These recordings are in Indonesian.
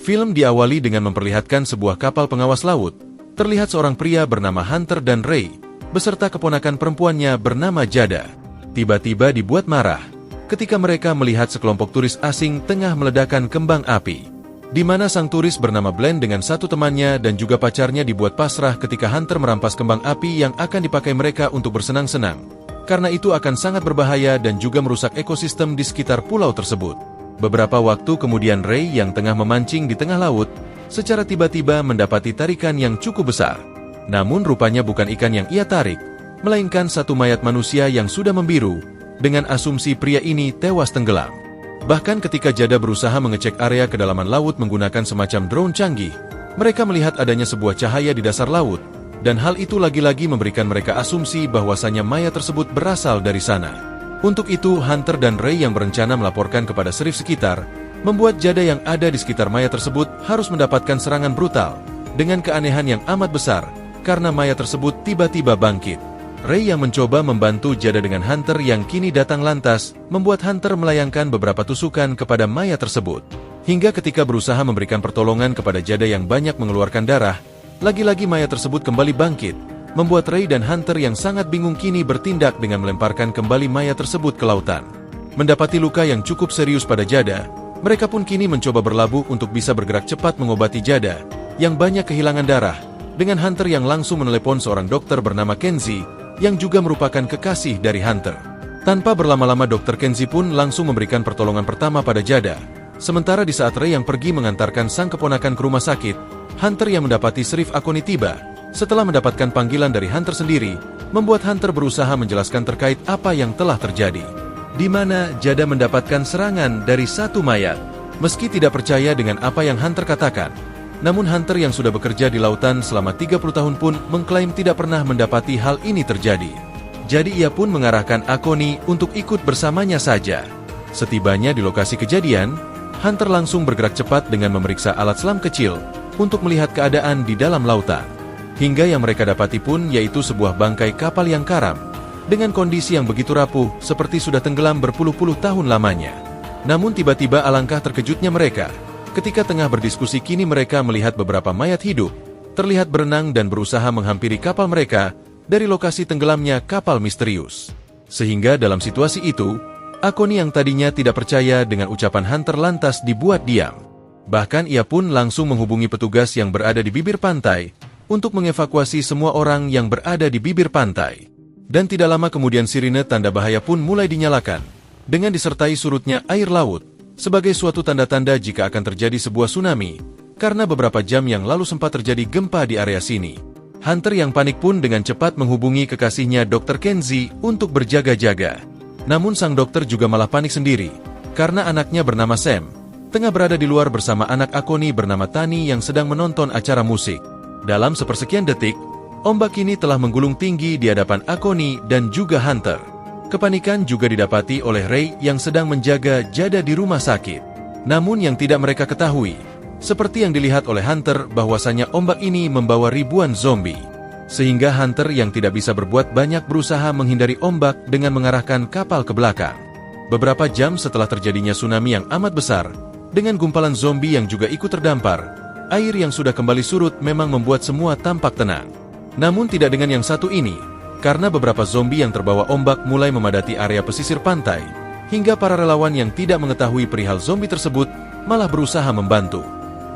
Film diawali dengan memperlihatkan sebuah kapal pengawas laut. Terlihat seorang pria bernama Hunter dan Ray, beserta keponakan perempuannya bernama Jada. Tiba-tiba dibuat marah ketika mereka melihat sekelompok turis asing tengah meledakkan kembang api, di mana sang turis bernama Glenn dengan satu temannya dan juga pacarnya dibuat pasrah ketika Hunter merampas kembang api yang akan dipakai mereka untuk bersenang-senang. Karena itu akan sangat berbahaya dan juga merusak ekosistem di sekitar pulau tersebut. Beberapa waktu kemudian Ray yang tengah memancing di tengah laut, secara tiba-tiba mendapati tarikan yang cukup besar. Namun rupanya bukan ikan yang ia tarik, melainkan satu mayat manusia yang sudah membiru, dengan asumsi pria ini tewas tenggelam. Bahkan ketika Jada berusaha mengecek area kedalaman laut menggunakan semacam drone canggih, mereka melihat adanya sebuah cahaya di dasar laut, dan hal itu lagi-lagi memberikan mereka asumsi bahwasanya mayat tersebut berasal dari sana. Untuk itu, Hunter dan Ray yang berencana melaporkan kepada serif sekitar, membuat Jada yang ada di sekitar mayat tersebut harus mendapatkan serangan brutal, dengan keanehan yang amat besar, karena mayat tersebut tiba-tiba bangkit. Ray yang mencoba membantu Jada dengan Hunter yang kini datang lantas, membuat Hunter melayangkan beberapa tusukan kepada mayat tersebut. Hingga ketika berusaha memberikan pertolongan kepada Jada yang banyak mengeluarkan darah, lagi-lagi mayat tersebut kembali bangkit, membuat Ray dan Hunter yang sangat bingung kini bertindak dengan melemparkan kembali mayat tersebut ke lautan. Mendapati luka yang cukup serius pada Jada, mereka pun kini mencoba berlabuh untuk bisa bergerak cepat mengobati Jada, yang banyak kehilangan darah, dengan Hunter yang langsung menelepon seorang dokter bernama Kenzie, yang juga merupakan kekasih dari Hunter. Tanpa berlama-lama Dr. Kenzie pun langsung memberikan pertolongan pertama pada Jada. Sementara di saat Ray yang pergi mengantarkan sang keponakan ke rumah sakit, Hunter yang mendapati Serif Akoni tiba. Setelah mendapatkan panggilan dari Hunter sendiri, membuat Hunter berusaha menjelaskan terkait apa yang telah terjadi, di mana Jada mendapatkan serangan dari satu mayat. Meski tidak percaya dengan apa yang Hunter katakan, namun Hunter yang sudah bekerja di lautan selama 30 tahun pun mengklaim tidak pernah mendapati hal ini terjadi. Jadi ia pun mengarahkan Akoni untuk ikut bersamanya saja. Setibanya di lokasi kejadian, Hunter langsung bergerak cepat dengan memeriksa alat selam kecil untuk melihat keadaan di dalam lautan. Hingga yang mereka dapati pun yaitu sebuah bangkai kapal yang karam, dengan kondisi yang begitu rapuh seperti sudah tenggelam berpuluh-puluh tahun lamanya. Namun tiba-tiba alangkah terkejutnya mereka, ketika tengah berdiskusi kini mereka melihat beberapa mayat hidup, terlihat berenang dan berusaha menghampiri kapal mereka dari lokasi tenggelamnya kapal misterius. Sehingga dalam situasi itu, Akoni yang tadinya tidak percaya dengan ucapan Hunter lantas dibuat diam. Bahkan ia pun langsung menghubungi petugas yang berada di bibir pantai untuk mengevakuasi semua orang yang berada di bibir pantai. Dan tidak lama kemudian sirine tanda bahaya pun mulai dinyalakan, dengan disertai surutnya air laut, sebagai suatu tanda-tanda jika akan terjadi sebuah tsunami, karena beberapa jam yang lalu sempat terjadi gempa di area sini. Hunter yang panik pun dengan cepat menghubungi kekasihnya Dr. Kenzie untuk berjaga-jaga. Namun sang dokter juga malah panik sendiri, karena anaknya bernama Sam tengah berada di luar bersama anak Akoni bernama Tani yang sedang menonton acara musik. Dalam sepersekian detik, ombak ini telah menggulung tinggi di hadapan Akoni dan juga Hunter. Kepanikan juga didapati oleh Ray yang sedang menjaga Jada di rumah sakit. Namun yang tidak mereka ketahui, seperti yang dilihat oleh Hunter bahwasanya ombak ini membawa ribuan zombie. Sehingga Hunter yang tidak bisa berbuat banyak berusaha menghindari ombak dengan mengarahkan kapal ke belakang. Beberapa jam setelah terjadinya tsunami yang amat besar, dengan gumpalan zombie yang juga ikut terdampar, air yang sudah kembali surut memang membuat semua tampak tenang. Namun tidak dengan yang satu ini, karena beberapa zombie yang terbawa ombak mulai memadati area pesisir pantai, hingga para relawan yang tidak mengetahui perihal zombie tersebut malah berusaha membantu.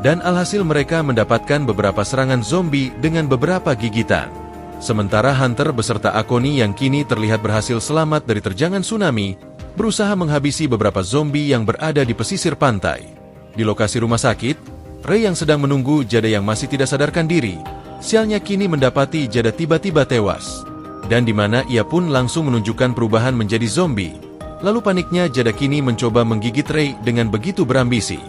Dan alhasil mereka mendapatkan beberapa serangan zombie dengan beberapa gigitan. Sementara Hunter beserta Akoni yang kini terlihat berhasil selamat dari terjangan tsunami, berusaha menghabisi beberapa zombie yang berada di pesisir pantai. Di lokasi rumah sakit, Ray yang sedang menunggu Jada yang masih tidak sadarkan diri, sialnya kini mendapati Jada tiba-tiba tewas. Dan di mana ia pun langsung menunjukkan perubahan menjadi zombie. Lalu paniknya Jada kini mencoba menggigit Ray dengan begitu berambisi.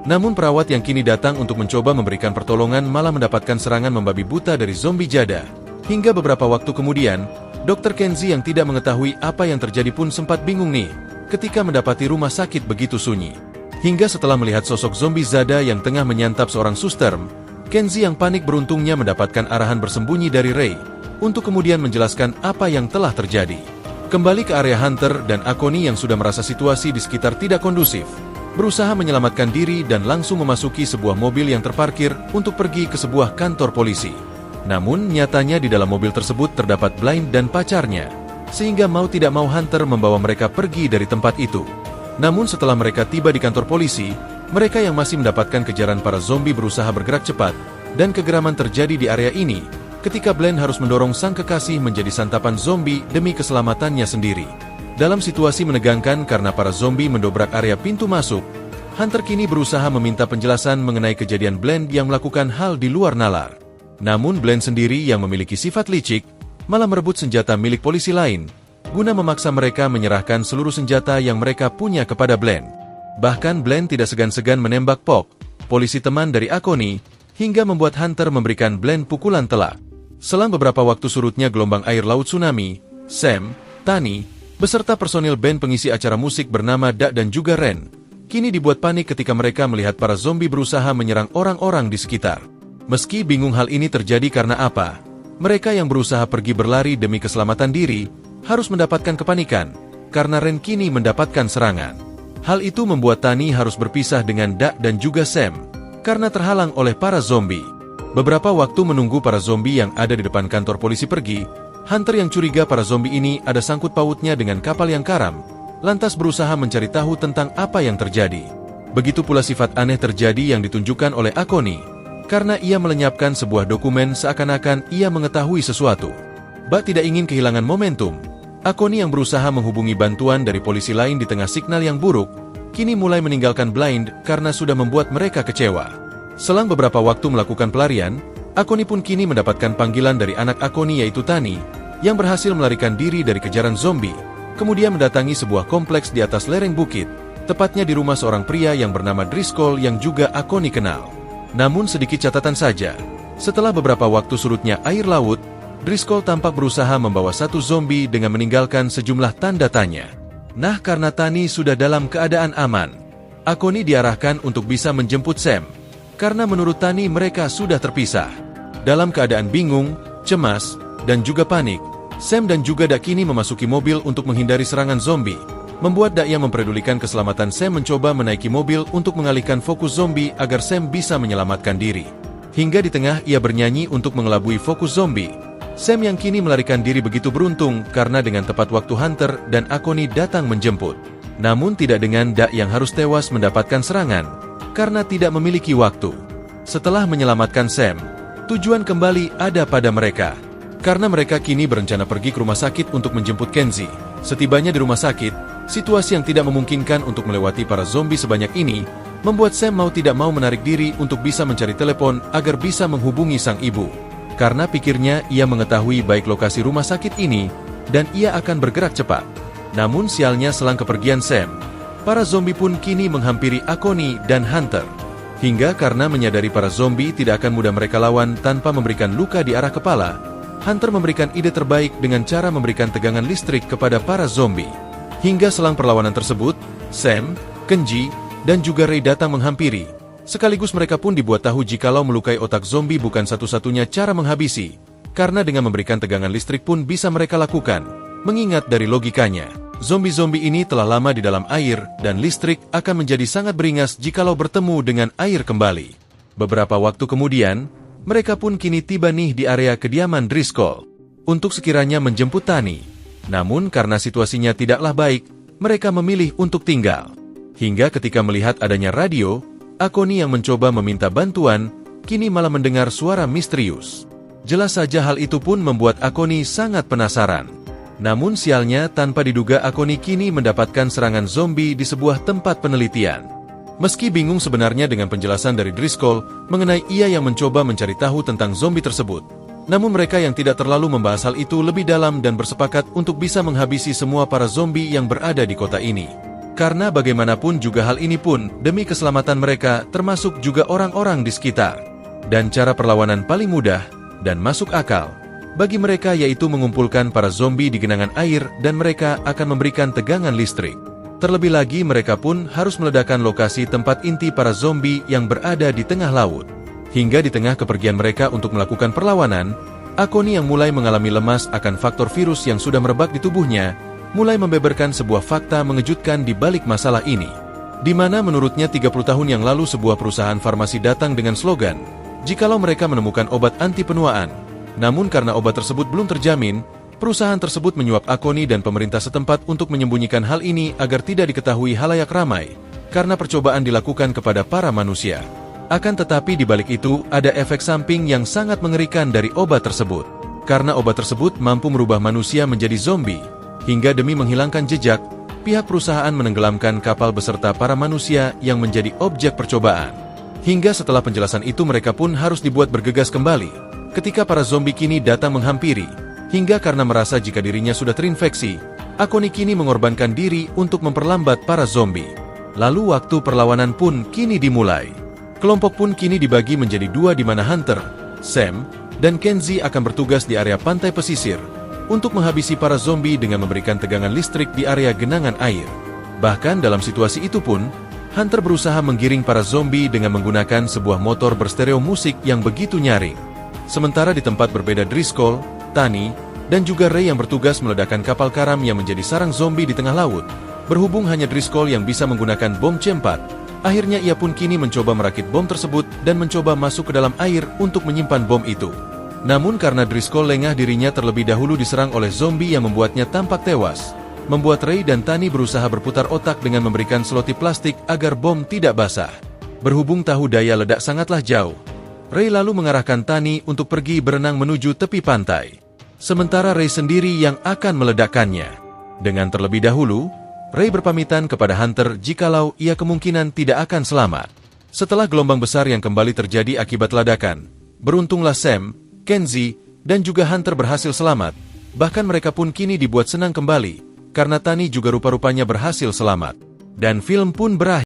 Namun perawat yang kini datang untuk mencoba memberikan pertolongan malah mendapatkan serangan membabi buta dari zombie Jada. Hingga beberapa waktu kemudian, Dr. Kenzie yang tidak mengetahui apa yang terjadi pun sempat bingung nih, ketika mendapati rumah sakit begitu sunyi. Hingga setelah melihat sosok zombie Jada yang tengah menyantap seorang suster, Kenzie yang panik beruntungnya mendapatkan arahan bersembunyi dari Ray, untuk kemudian menjelaskan apa yang telah terjadi. Kembali ke area Hunter dan Akoni yang sudah merasa situasi di sekitar tidak kondusif, berusaha menyelamatkan diri dan langsung memasuki sebuah mobil yang terparkir untuk pergi ke sebuah kantor polisi. Namun, nyatanya di dalam mobil tersebut terdapat Blind dan pacarnya, sehingga mau tidak mau Hunter membawa mereka pergi dari tempat itu. Namun setelah mereka tiba di kantor polisi, mereka yang masih mendapatkan kejaran para zombie berusaha bergerak cepat, dan kegeraman terjadi di area ini, ketika Blind harus mendorong sang kekasih menjadi santapan zombie demi keselamatannya sendiri. Dalam situasi menegangkan karena para zombie mendobrak area pintu masuk, Hunter kini berusaha meminta penjelasan mengenai kejadian Blind yang melakukan hal di luar nalar. Namun Blind sendiri yang memiliki sifat licik, malah merebut senjata milik polisi lain, guna memaksa mereka menyerahkan seluruh senjata yang mereka punya kepada Blind. Bahkan Blind tidak segan-segan menembak Pop, polisi teman dari Akoni, hingga membuat Hunter memberikan Blind pukulan telak. Selang beberapa waktu surutnya gelombang air laut tsunami, Sam, Tani, beserta personil band pengisi acara musik bernama Dak dan juga Ren, kini dibuat panik ketika mereka melihat para zombie berusaha menyerang orang-orang di sekitar. Meski bingung hal ini terjadi karena apa, mereka yang berusaha pergi berlari demi keselamatan diri, harus mendapatkan kepanikan, karena Ren kini mendapatkan serangan. Hal itu membuat Tani harus berpisah dengan Dak dan juga Sam, karena terhalang oleh para zombie. Beberapa waktu menunggu para zombie yang ada di depan kantor polisi pergi, Hunter yang curiga para zombie ini ada sangkut pautnya dengan kapal yang karam, lantas berusaha mencari tahu tentang apa yang terjadi. Begitu pula sifat aneh terjadi yang ditunjukkan oleh Akoni, karena ia melenyapkan sebuah dokumen seakan-akan ia mengetahui sesuatu. Bak tidak ingin kehilangan momentum, Akoni yang berusaha menghubungi bantuan dari polisi lain di tengah signal yang buruk, kini mulai meninggalkan Blind karena sudah membuat mereka kecewa. Selang beberapa waktu melakukan pelarian, Akoni pun kini mendapatkan panggilan dari anak Akoni yaitu Tani, yang berhasil melarikan diri dari kejaran zombie, kemudian mendatangi sebuah kompleks di atas lereng bukit, tepatnya di rumah seorang pria yang bernama Driscoll yang juga Akoni kenal. Namun sedikit catatan saja, setelah beberapa waktu surutnya air laut, Driscoll tampak berusaha membawa satu zombie dengan meninggalkan sejumlah tanda tanya. Nah, karena Tani sudah dalam keadaan aman, Akoni diarahkan untuk bisa menjemput Sam, karena menurut Tani mereka sudah terpisah. Dalam keadaan bingung, cemas, dan juga panik, Sam dan juga Dak kini memasuki mobil untuk menghindari serangan zombie, membuat Dak yang mempedulikan keselamatan Sam mencoba menaiki mobil untuk mengalihkan fokus zombie agar Sam bisa menyelamatkan diri. Hingga di tengah ia bernyanyi untuk mengelabui fokus zombie, Sam yang kini melarikan diri begitu beruntung karena dengan tepat waktu Hunter dan Akoni datang menjemput. Namun tidak dengan Dak yang harus tewas mendapatkan serangan, karena tidak memiliki waktu. Setelah menyelamatkan Sam, tujuan kembali ada pada mereka. Karena mereka kini berencana pergi ke rumah sakit untuk menjemput Kenzie. Setibanya di rumah sakit, situasi yang tidak memungkinkan untuk melewati para zombie sebanyak ini, membuat Sam mau tidak mau menarik diri untuk bisa mencari telepon agar bisa menghubungi sang ibu. Karena pikirnya ia mengetahui baik lokasi rumah sakit ini, dan ia akan bergerak cepat. Namun sialnya selang kepergian Sam, para zombie pun kini menghampiri Akoni dan Hunter. Hingga karena menyadari para zombie tidak akan mudah mereka lawan tanpa memberikan luka di arah kepala, Hunter memberikan ide terbaik dengan cara memberikan tegangan listrik kepada para zombie. Hingga selang perlawanan tersebut, Sam, Kenji, dan juga Ray datang menghampiri. Sekaligus mereka pun dibuat tahu jikalau melukai otak zombie bukan satu-satunya cara menghabisi, karena dengan memberikan tegangan listrik pun bisa mereka lakukan. Mengingat dari logikanya, zombie-zombie ini telah lama di dalam air, dan listrik akan menjadi sangat beringas jikalau bertemu dengan air kembali. Beberapa waktu kemudian, mereka pun kini tiba nih di area kediaman Driscoll, untuk sekiranya menjemput Tani. Namun karena situasinya tidaklah baik, mereka memilih untuk tinggal. Hingga ketika melihat adanya radio, Akoni yang mencoba meminta bantuan, kini malah mendengar suara misterius. Jelas saja hal itu pun membuat Akoni sangat penasaran. Namun sialnya tanpa diduga Akoni kini mendapatkan serangan zombie di sebuah tempat penelitian. Meski bingung sebenarnya dengan penjelasan dari Driscoll mengenai ia yang mencoba mencari tahu tentang zombie tersebut, namun mereka yang tidak terlalu membahas hal itu lebih dalam dan bersepakat untuk bisa menghabisi semua para zombie yang berada di kota ini. Karena bagaimanapun juga hal ini pun demi keselamatan mereka termasuk juga orang-orang di sekitar. Dan cara perlawanan paling mudah dan masuk akal bagi mereka yaitu mengumpulkan para zombie di genangan air dan mereka akan memberikan tegangan listrik. Terlebih lagi mereka pun harus meledakkan lokasi tempat inti para zombie yang berada di tengah laut. Hingga di tengah kepergian mereka untuk melakukan perlawanan, Akoni yang mulai mengalami lemas akan faktor virus yang sudah merebak di tubuhnya, mulai membeberkan sebuah fakta mengejutkan di balik masalah ini. Di mana menurutnya 30 tahun yang lalu sebuah perusahaan farmasi datang dengan slogan, jikalau mereka menemukan obat anti penuaan. Namun karena obat tersebut belum terjamin, perusahaan tersebut menyuap Akoni dan pemerintah setempat untuk menyembunyikan hal ini agar tidak diketahui halayak ramai, karena percobaan dilakukan kepada para manusia. Akan tetapi di balik itu, ada efek samping yang sangat mengerikan dari obat tersebut. Karena obat tersebut mampu merubah manusia menjadi zombie, hingga demi menghilangkan jejak, pihak perusahaan menenggelamkan kapal beserta para manusia yang menjadi objek percobaan. Hingga setelah penjelasan itu mereka pun harus dibuat bergegas kembali, ketika para zombie kini datang menghampiri, hingga karena merasa jika dirinya sudah terinfeksi, Akoni kini mengorbankan diri untuk memperlambat para zombie. Lalu waktu perlawanan pun kini dimulai. Kelompok pun kini dibagi menjadi dua di mana Hunter, Sam, dan Kenzie akan bertugas di area pantai pesisir, untuk menghabisi para zombie dengan memberikan tegangan listrik di area genangan air. Bahkan dalam situasi itu pun, Hunter berusaha menggiring para zombie dengan menggunakan sebuah motor berstereo musik yang begitu nyaring. Sementara di tempat berbeda Driscoll, Tani, dan juga Ray yang bertugas meledakkan kapal karam yang menjadi sarang zombie di tengah laut. Berhubung hanya Driscoll yang bisa menggunakan bom C4, akhirnya ia pun kini mencoba merakit bom tersebut dan mencoba masuk ke dalam air untuk menyimpan bom itu. Namun karena Driscoll lengah dirinya terlebih dahulu diserang oleh zombie yang membuatnya tampak tewas, membuat Ray dan Tani berusaha berputar otak dengan memberikan seloti plastik agar bom tidak basah. Berhubung tahu daya ledak sangatlah jauh, Ray lalu mengarahkan Tani untuk pergi berenang menuju tepi pantai. Sementara Ray sendiri yang akan meledakkannya. Dengan terlebih dahulu, Ray berpamitan kepada Hunter jikalau ia kemungkinan tidak akan selamat. Setelah gelombang besar yang kembali terjadi akibat ledakan, beruntunglah Sam, Kenzie, dan juga Hunter berhasil selamat. Bahkan mereka pun kini dibuat senang kembali, karena Tani juga rupa-rupanya berhasil selamat. Dan film pun berakhir.